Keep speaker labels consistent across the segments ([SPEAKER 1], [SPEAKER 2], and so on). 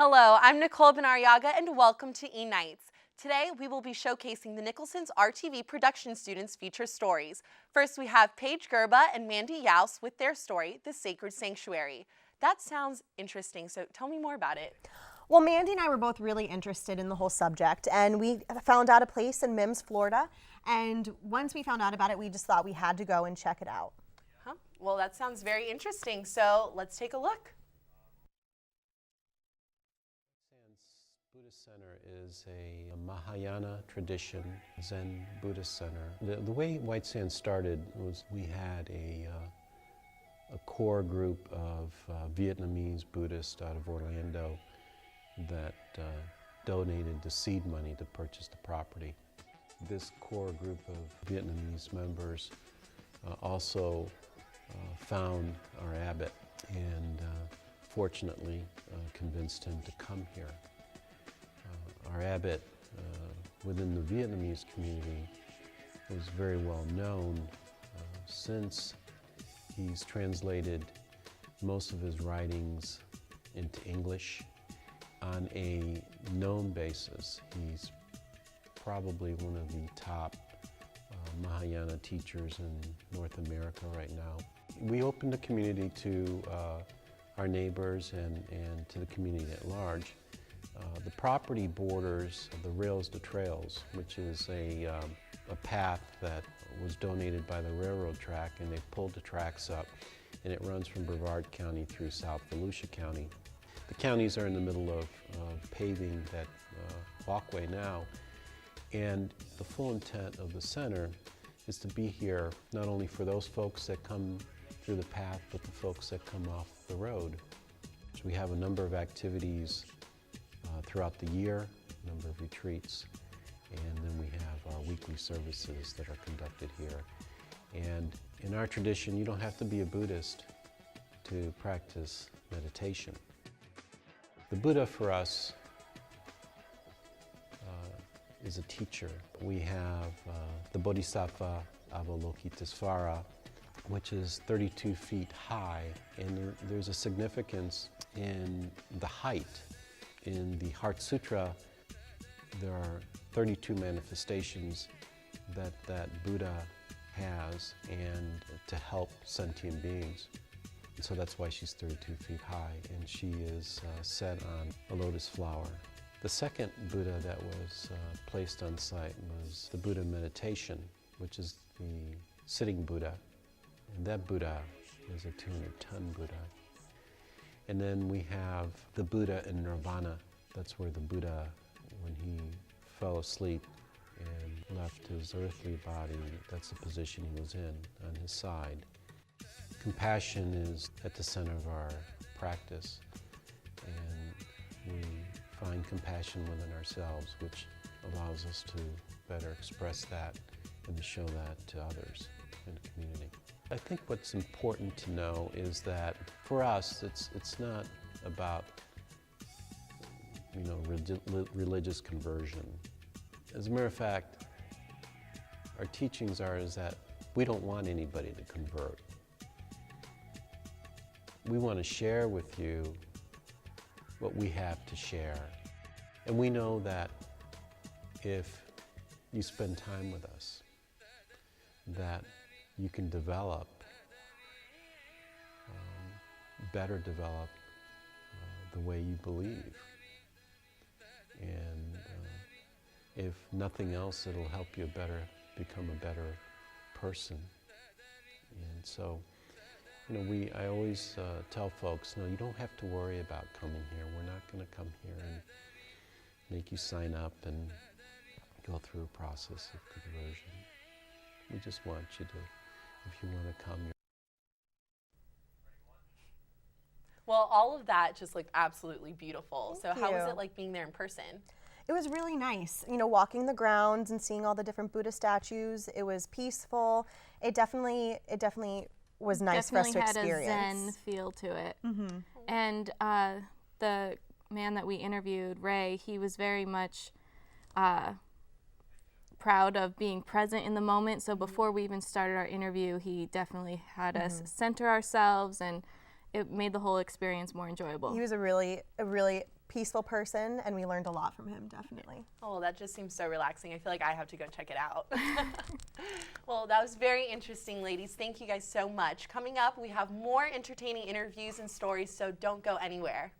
[SPEAKER 1] Hello, I'm Nicole Benaryaga and welcome to eKnights. Today we will be showcasing the Nicholson's RTV production students' feature stories. First we have Paige Gerba and Mandy Yaus with their story, The Sacred Sanctuary. That sounds interesting, so tell me more about it.
[SPEAKER 2] Well, Mandy and I were both really interested in the whole subject, and we found out a place in Mims, Florida, and once we found out about it, we just thought we had to go and check it out.
[SPEAKER 1] Well, that sounds very interesting, so let's take a look.
[SPEAKER 3] Buddhist Center is a Mahayana tradition Zen Buddhist center. The way White Sands started was we had a core group of Vietnamese Buddhists out of Orlando that donated the seed money to purchase the property. This core group of Vietnamese members also found our abbot and fortunately convinced him to come here. Our abbot within the Vietnamese community was very well known since he's translated most of his writings into English on a known basis. He's probably one of the top Mahayana teachers in North America right now. We opened the community to our neighbors and to the community at large. The property borders the Rails to Trails, which is a path that was donated by the railroad track, and they pulled the tracks up, and it runs from Brevard County through South Volusia County. The counties are in the middle of paving that walkway now, and the full intent of the center is to be here not only for those folks that come through the path, but the folks that come off the road. So we have a number of activities throughout the year, a number of retreats, and then we have our weekly services that are conducted here. And in our tradition, you don't have to be a Buddhist to practice meditation. The Buddha for us is a teacher. We have the Bodhisattva Avalokitesvara, which is 32 feet high, and there's a significance in the height. In the Heart Sutra, there are 32 manifestations that Buddha has and to help sentient beings. And so that's why she's 32 feet high, and she is set on a lotus flower. The second Buddha that was placed on site was the Buddha meditation, which is the sitting Buddha. And that Buddha is a 200-ton Buddha. And then we have the Buddha in Nirvana. That's where the Buddha, when he fell asleep and left his earthly body, that's the position he was in, on his side. Compassion is at the center of our practice, and we find compassion within ourselves, which allows us to better express that and to show that to others in the community. I think what's important to know is that for us, it's not about religious conversion. As a matter of fact, our teachings is that we don't want anybody to convert. We want to share with you what we have to share. And we know that if you spend time with us, that you can better develop the way you believe. And if nothing else, it'll help you become a better person. And so, I always tell folks, no, you don't have to worry about coming here. We're not going to come here and make you sign up and go through a process of conversion. We just want you to, if you want to come.
[SPEAKER 1] Well, all of that just looked absolutely beautiful.
[SPEAKER 2] Thank
[SPEAKER 1] How was
[SPEAKER 2] you.
[SPEAKER 1] it like being there in person?
[SPEAKER 2] It was really nice, walking the grounds and seeing all the different Buddha statues. It was peaceful. It definitely was nice for us to experience.
[SPEAKER 4] Definitely had a Zen feel to it. Mm-hmm. And the man that we interviewed, Ray, he was very much proud of being present in the moment. So before we even started our interview, he definitely had us center ourselves, and it made the whole experience more enjoyable.
[SPEAKER 2] He was a really peaceful person, and we learned a lot from him, definitely.
[SPEAKER 1] Oh, well, that just seems so relaxing. I feel like I have to go check it out. Well, that was very interesting, ladies. Thank you guys so much. Coming up, we have more entertaining interviews and stories, so don't go anywhere.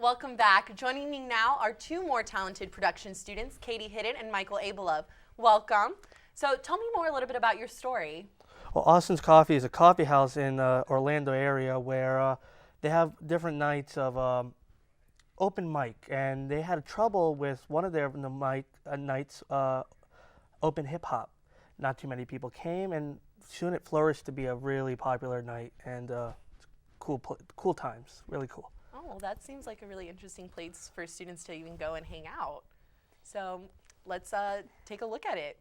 [SPEAKER 1] Welcome back. Joining me now are two more talented production students, Katie Hidden and Michael Abelov. Welcome. So tell me more a little bit about your story.
[SPEAKER 5] Well, Austin's Coffee is a coffee house in Orlando area where they have different nights of open mic, and they had trouble with one of their nights, open hip hop. Not too many people came, and soon it flourished to be a really popular night, and cool times, really cool.
[SPEAKER 1] Oh, well, that seems like a really interesting place for students to even go and hang out. So let's take a look at it.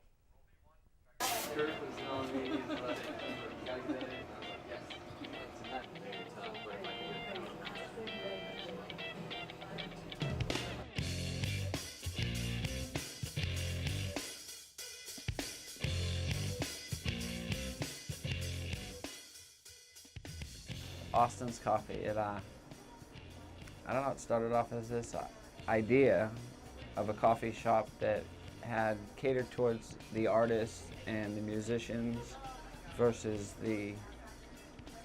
[SPEAKER 6] Austin's Coffee. I don't know, it started off as this idea of a coffee shop that had catered towards the artists and the musicians versus the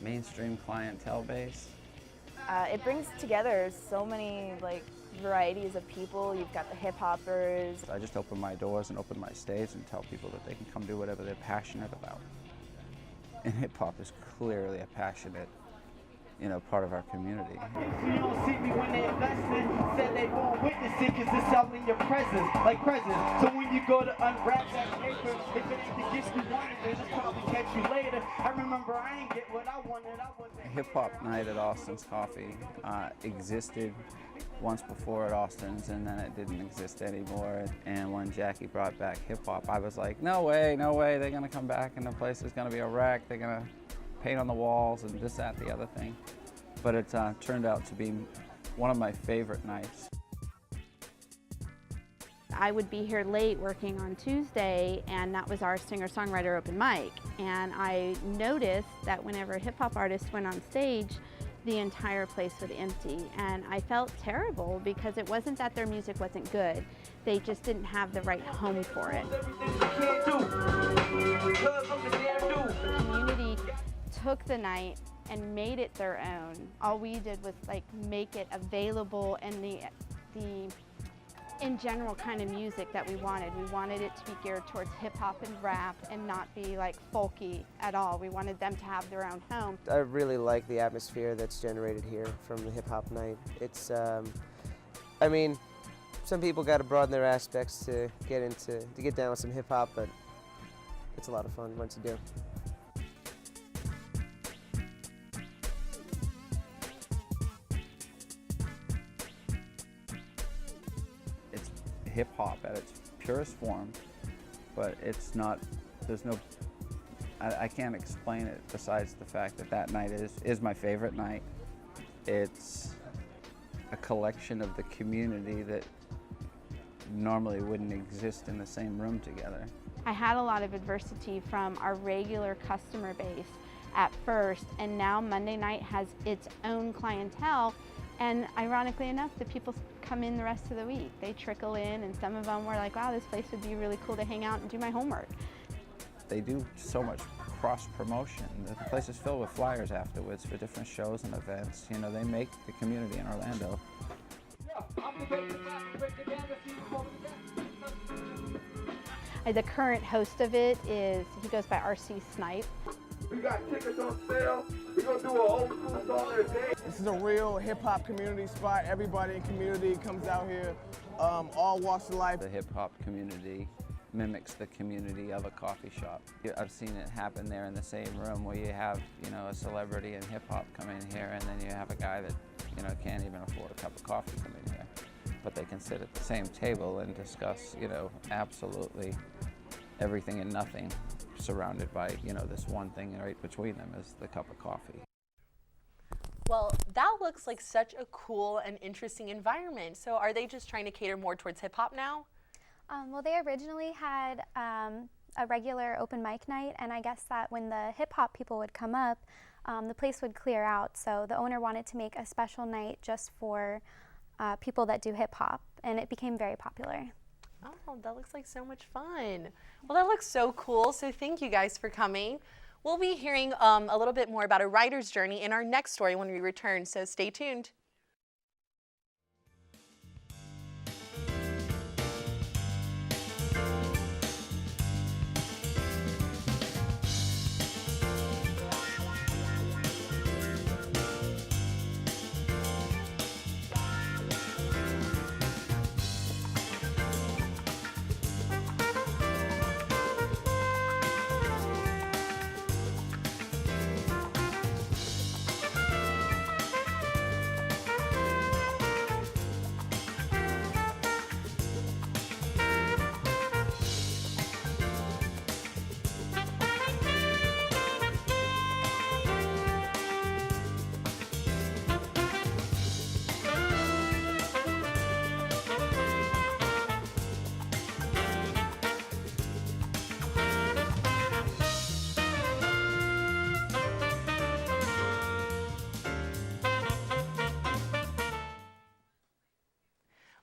[SPEAKER 6] mainstream clientele base.
[SPEAKER 7] It brings together so many varieties of people. You've got the hip hoppers.
[SPEAKER 6] I just open my doors and open my stage and tell people that they can come do whatever they're passionate about. And hip hop is clearly a passionate, part of our community.
[SPEAKER 8] You don't see me when they invested, said they won't witness it because it's all in your presence, like presents. So when you go to unwrap that paper, if it ain't the gift you wanted, then it'll probably catch you later. I remember I ain't get what I wanted, I wasn't.
[SPEAKER 6] Hip Hop Night at Austin's Coffee existed once before at Austin's, and then it didn't exist anymore. And when Jackie brought back hip hop, I was like, no way, they're gonna come back and the place is gonna be a wreck. They're gonna paint on the walls and this, that, the other thing. But it turned out to be one of my favorite nights.
[SPEAKER 9] I would be here late working on Tuesday, and that was our singer-songwriter open mic. And I noticed that whenever hip-hop artists went on stage, the entire place would empty. And I felt terrible because it wasn't that their music wasn't good. They just didn't have the right home for it. The community took the night and made it their own. All we did was make it available and the in general kind of music that we wanted. We wanted it to be geared towards hip hop and rap and not be folky at all. We wanted them to have their own home.
[SPEAKER 10] I really like the atmosphere that's generated here from the hip hop night. It's, I mean, some people got to broaden their aspects to get down with some hip hop, but it's a lot of fun once you do.
[SPEAKER 6] hip hop at its purest form, but it's not, there's no, I can't explain it besides the fact that that night is my favorite night. It's a collection of the community that normally wouldn't exist in the same room together.
[SPEAKER 9] I had a lot of adversity from our regular customer base at first, and now Monday night has its own clientele, and ironically enough, the people come in the rest of the week. They trickle in, and some of them were like, wow, this place would be really cool to hang out and do my homework.
[SPEAKER 6] They do so much cross-promotion. The place is filled with flyers afterwards for different shows and events. You know, they make the community in Orlando.
[SPEAKER 9] The current host of it he goes by RC Snipe.
[SPEAKER 8] We got tickets on sale. We're going to do an old school song of the day. This is a real hip-hop community spot. Everybody in the community comes out here, all walks of life.
[SPEAKER 6] The hip-hop community mimics the community of a coffee shop. I've seen it happen there in the same room where you have, you know, a celebrity in hip-hop come in here, and then you have a guy that, you know, can't even afford a cup of coffee come in here. But they can sit at the same table and discuss, you know, absolutely everything and nothing, surrounded by, you know, this one thing right between them is the cup of coffee.
[SPEAKER 1] Well, that looks like such a cool and interesting environment. So are they just trying to cater more towards hip hop now?
[SPEAKER 11] Well, they originally had a regular open mic night, and I guess that when the hip hop people would come up, the place would clear out. So the owner wanted to make a special night just for people that do hip hop, and it became very popular.
[SPEAKER 1] Oh, that looks like so much fun. Well, that looks so cool. So thank you guys for coming. We'll be hearing a little bit more about a writer's journey in our next story when we return, so stay tuned.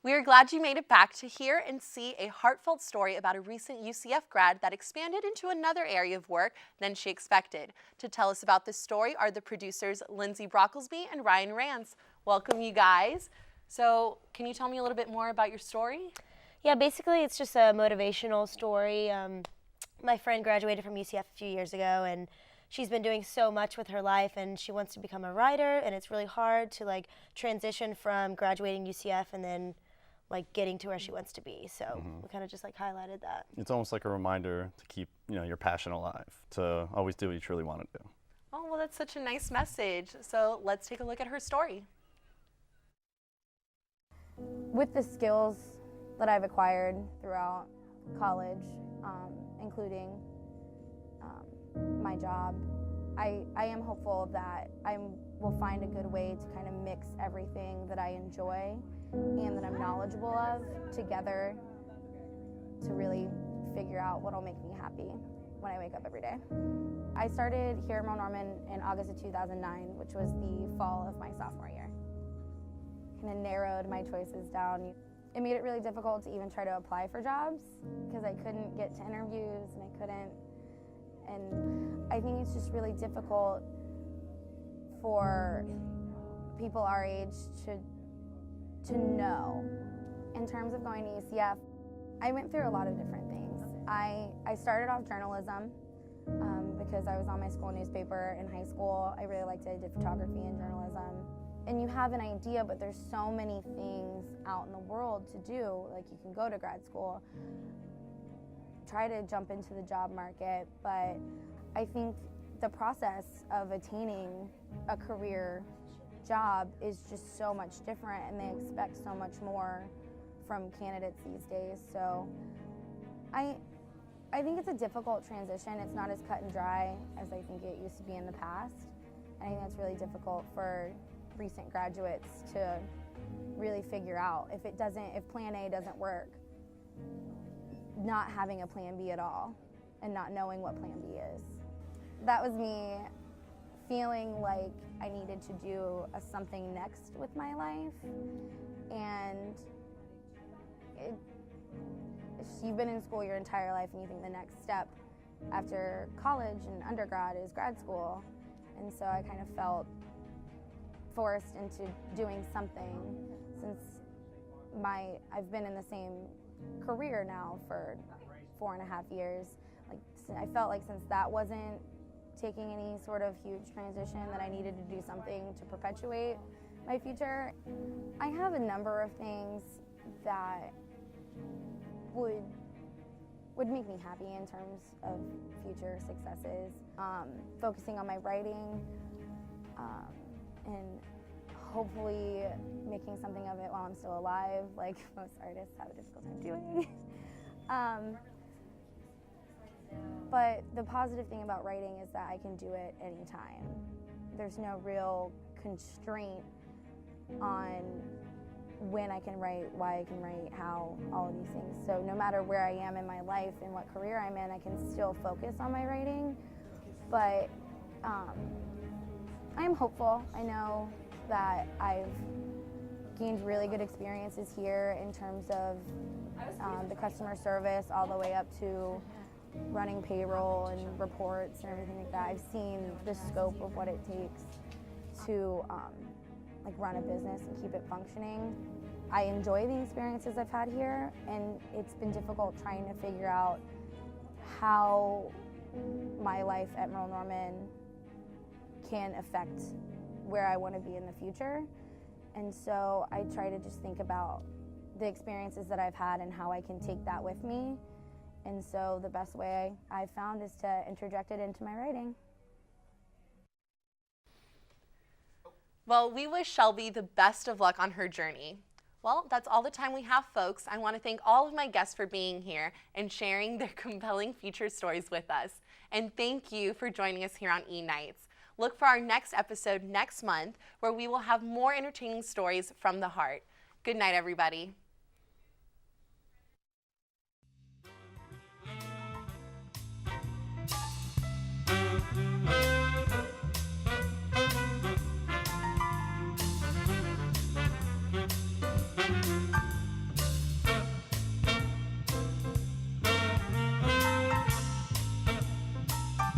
[SPEAKER 1] We are glad you made it back to hear and see a heartfelt story about a recent UCF grad that expanded into another area of work than she expected. To tell us about this story are the producers Lindsay Brocklesby and Ryan Rance. Welcome, you guys. So can you tell me a little bit more about your story?
[SPEAKER 12] Yeah, basically it's just a motivational story. My friend graduated from UCF a few years ago, and she's been doing so much with her life, and she wants to become a writer, and it's really hard to like transition from graduating UCF and then like getting to where she wants to be. So we kind of just like highlighted that.
[SPEAKER 13] It's almost like a reminder to keep, you know, your passion alive, to always do what you truly want to do.
[SPEAKER 1] Oh, well, that's such a nice message. So let's take a look at her story.
[SPEAKER 7] With the skills that I've acquired throughout college, including my job, I am hopeful that I will find a good way to kind of mix everything that I enjoy and that I'm knowledgeable of together to really figure out what will make me happy when I wake up every day. I started here in Mount Norman in August of 2009, which was the fall of my sophomore year. Kind of narrowed my choices down. It made it really difficult to even try to apply for jobs because I couldn't get to interviews and I couldn't. And I think it's just really difficult for people our age to know. In terms of going to UCF, I went through a lot of different things. I started off journalism because I was on my school newspaper in high school. I really liked it. I did photography and journalism. And you have an idea, but there's so many things out in the world to do. Like you can go to grad school, try to jump into the job market, but I think the process of attaining a career job is just so much different, and they expect so much more from candidates these days. So I think it's a difficult transition. It's not as cut and dry as I think it used to be in the past. And I think that's really difficult for recent graduates to really figure out. If plan A doesn't work, not having a plan B at all and not knowing what plan B is. That was me feeling like I needed to do something next with my life. And you've been in school your entire life and you think the next step after college and undergrad is grad school. And so I kind of felt forced into doing something since I've been in the same career now for 4.5 years. I felt like since that wasn't taking any sort of huge transition, that I needed to do something to perpetuate my future. I have a number of things that would make me happy in terms of future successes. Focusing on my writing and hopefully making something of it while I'm still alive, like most artists have a difficult time doing. But the positive thing about writing is that I can do it anytime. There's no real constraint on when I can write, why I can write, how, all of these things. So no matter where I am in my life and what career I'm in, I can still focus on my writing. But I am hopeful. I know that I've gained really good experiences here in terms of the customer service all the way up to running payroll and reports and everything like that. I've seen the scope of what it takes to run a business and keep it functioning. I enjoy the experiences I've had here, and it's been difficult trying to figure out how my life at Merle Norman can affect where I want to be in the future. And so I try to just think about the experiences that I've had and how I can take that with me. And so the best way I've found is to interject it into my writing.
[SPEAKER 1] Well, we wish Shelby the best of luck on her journey. Well, that's all the time we have, folks. I want to thank all of my guests for being here and sharing their compelling future stories with us. And thank you for joining us here on eKnights. Look for our next episode next month, where we will have more entertaining stories from the heart. Good night, everybody.